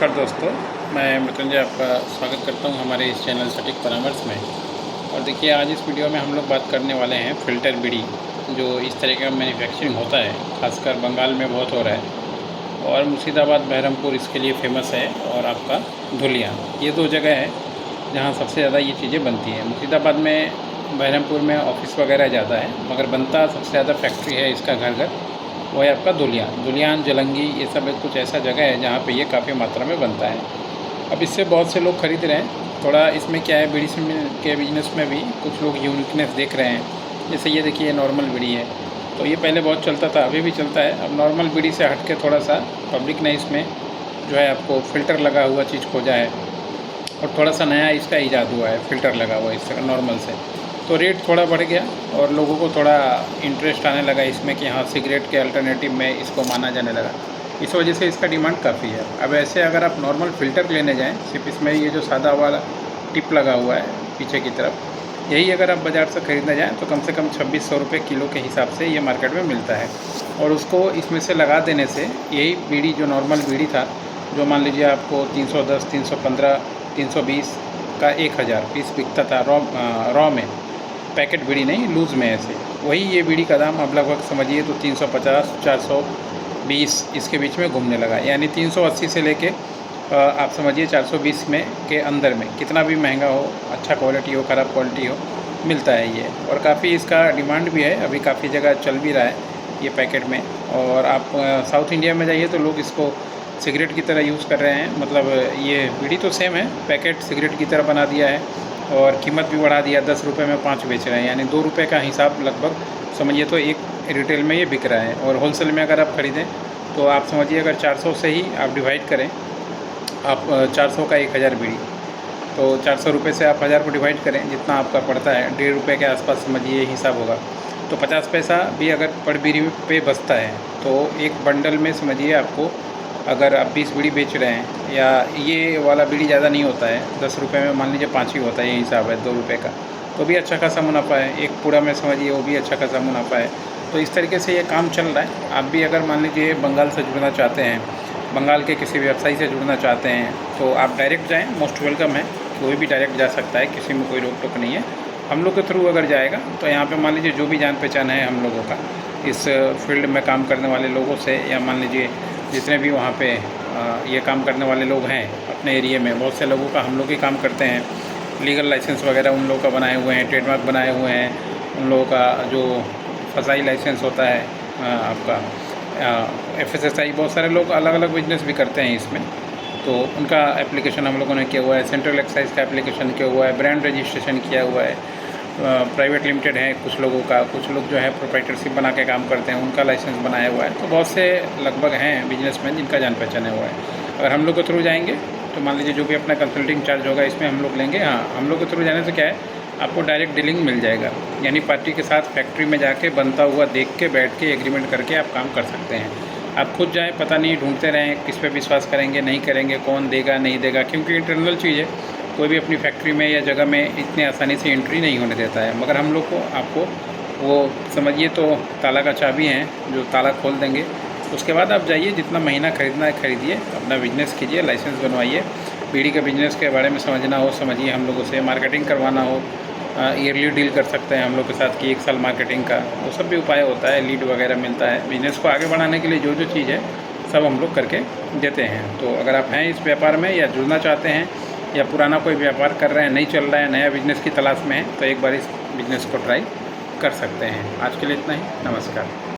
नमस्कार दोस्तों, मैं मृत्युंजय आपका स्वागत करता हूं हमारे इस चैनल सटीक परामर्श में। और देखिए, आज इस वीडियो में हम लोग बात करने वाले हैं फ़िल्टर बीड़ी, जो इस तरह का मैन्युफैक्चरिंग होता है, खासकर बंगाल में बहुत हो रहा है। और मुर्शिदाबाद, बहरमपुर इसके लिए फ़ेमस है, और आपका धुलिया, ये दो जगह है जहाँ सबसे ज़्यादा ये चीज़ें बनती हैं। मुर्शिदाबाद में, बहरमपुर में ऑफिस वगैरह ज़्यादा है, मगर बनता सबसे ज़्यादा फैक्ट्री है इसका घर घर, वो है आपका दुलियान, जलंगी, ये सब एक कुछ ऐसा जगह है जहाँ पे ये काफ़ी मात्रा में बनता है। अब इससे बहुत से लोग ख़रीद रहे हैं। थोड़ा इसमें क्या है, बीड़ी के बिज़नेस में भी कुछ लोग यूनिकनेस देख रहे हैं। जैसे ये देखिए, ये नॉर्मल बीड़ी है, तो ये पहले बहुत चलता था, अभी भी चलता है। अब नॉर्मल बीड़ी से हट के थोड़ा सा पब्लिक ने इसमें जो है आपको फ़िल्टर लगा हुआ चीज़ खोजा है, और थोड़ा सा नया इसका ईजाद हुआ है, फ़िल्टर लगा हुआ इस तरह नॉर्मल से। तो रेट थोड़ा बढ़ गया और लोगों को थोड़ा इंटरेस्ट आने लगा इसमें कि हाँ, सिगरेट के अल्टरनेटिव में इसको माना जाने लगा। इस वजह से इसका डिमांड काफ़ी है। अब ऐसे अगर आप नॉर्मल फ़िल्टर लेने जाएँ, सिर्फ इसमें ये जो सादा वाला टिप लगा हुआ है पीछे की तरफ, यही अगर आप बाज़ार से ख़रीदने जाएँ तो कम से कम 2600 रुपये किलो के हिसाब से ये मार्केट में मिलता है। और उसको इसमें से लगा देने से यही बीड़ी, जो नॉर्मल बीड़ी था, जो मान लीजिए आपको 310, 315, 320 का 1000 पीस बिकता था रॉ में, पैकेट बीड़ी नहीं, लूज़ में ऐसे, वही ये बीड़ी का दाम अब लगभग समझिए तो 350, 420 इसके बीच में घूमने लगा। यानी 380 से लेके आप समझिए 420 में के अंदर में, कितना भी महंगा हो, अच्छा क्वालिटी हो, ख़राब क्वालिटी हो, मिलता है ये। और काफ़ी इसका डिमांड भी है, अभी काफ़ी जगह चल भी रहा है ये पैकेट में। और आप साउथ इंडिया में जाइए तो लोग इसको सिगरेट की तरह यूज़ कर रहे हैं। मतलब ये बीड़ी तो सेम है, पैकेट सिगरेट की तरह बना दिया है, और कीमत भी बढ़ा दिया, 10 रुपये में 5 बेच रहे हैं, यानी 2 रुपये का हिसाब लगभग समझिए तो एक रिटेल में ये बिक रहा है। और होलसेल में अगर आप ख़रीदें तो आप समझिए, अगर 400 से ही आप डिवाइड करें, आप 400 का 1000 बीड़ी, तो 400 रुपये से आप 1000 को डिवाइड करें, जितना आपका पड़ता है 1.5 रुपये के आसपास समझिए ये हिसाब होगा। तो 50 पैसा भी अगर पर बीड़ी पे बचता है, तो एक बंडल में समझिए आपको, अगर आप 20 बीड़ी बेच रहे हैं, या ये वाला बीड़ी ज़्यादा नहीं होता है, 10 रुपये में मान लीजिए 5 ही होता है, ये हिसाब है 2 रुपये का, तो भी अच्छा खासा मुनाफा है। एक पूरा में समझिए वो भी अच्छा खासा मुनाफा है। तो इस तरीके से ये काम चल रहा है। आप भी अगर मान लीजिए बंगाल से जुड़ना चाहते हैं, बंगाल के किसी व्यवसायी से जुड़ना चाहते हैं, तो आप डायरेक्ट जाएँ, मोस्ट वेलकम है, कोई भी डायरेक्ट जा सकता है, किसी में कोई रोक टोक नहीं है। हम लोग के थ्रू अगर जाएगा तो यहाँ पे मान लीजिए जो भी जान पहचान है हम लोगों का, इस फील्ड में काम करने वाले लोगों से, या मान लीजिए जितने भी वहाँ पे ये काम करने वाले लोग हैं अपने एरिया में, बहुत से लोगों का हम लोग ही काम करते हैं। लीगल लाइसेंस वगैरह उन लोगों का बनाए हुए हैं, ट्रेडमार्क बनाए हुए हैं, उन लोगों का जो फसाई लाइसेंस होता है, आपका FSSAI, बहुत सारे लोग अलग अलग बिजनेस भी करते हैं इसमें, तो उनका एप्लीकेशन हम लोगों ने किया हुआ है। सेंट्रल एक्साइज का एप्लीकेशन किया हुआ है, ब्रांड रजिस्ट्रेशन किया हुआ है। प्राइवेट लिमिटेड है कुछ लोगों का, कुछ लोग जो है प्रोप्राइटरशिप बना के काम करते हैं, उनका लाइसेंस बनाया हुआ है। तो बहुत से लगभग हैं बिजनेसमैन जिनका जान पहचान हुआ है। अगर हम लोग के थ्रू जाएंगे तो मान लीजिए जो भी अपना कंसल्टिंग चार्ज होगा इसमें हम लोग लेंगे। हाँ, हम लोग के थ्रू जाने से क्या है, आपको डायरेक्ट डीलिंग मिल जाएगा, यानी पार्टी के साथ फैक्ट्री में जाके बनता हुआ देख के, बैठ के एग्रीमेंट करके आप काम कर सकते हैं। आप खुद जाएँ, पता नहीं ढूंढते रहें, किस पे विश्वास करेंगे, नहीं करेंगे, कौन देगा नहीं देगा, क्योंकि इंटरनल चीज़ है। कोई भी अपनी फैक्ट्री में या जगह में इतनी आसानी से एंट्री नहीं होने देता है। मगर हम लोग को, आपको वो समझिए तो ताला का चाबी है, जो ताला खोल देंगे। उसके बाद आप जाइए, जितना महीना खरीदना है खरीदिए, अपना बिजनेस कीजिए, लाइसेंस बनवाइए। बीड़ी के बिज़नेस के बारे में समझना हो समझिए, हम लोगों से मार्केटिंग करवाना हो, ईयरली डील कर सकते हैं हम लोग के साथ कि 1 साल मार्केटिंग का, वो सब भी उपाय होता है, लीड वगैरह मिलता है। बिज़नेस को आगे बढ़ाने के लिए जो जो चीज़ है सब हम लोग करके देते हैं। तो अगर आप हैं इस व्यापार में, या जुड़ना चाहते हैं, या पुराना कोई व्यापार कर रहे हैं, नहीं चल रहा है, नया बिज़नेस की तलाश में है, तो एक बार इस बिज़नेस को ट्राई कर सकते हैं। आज के लिए इतना ही, नमस्कार।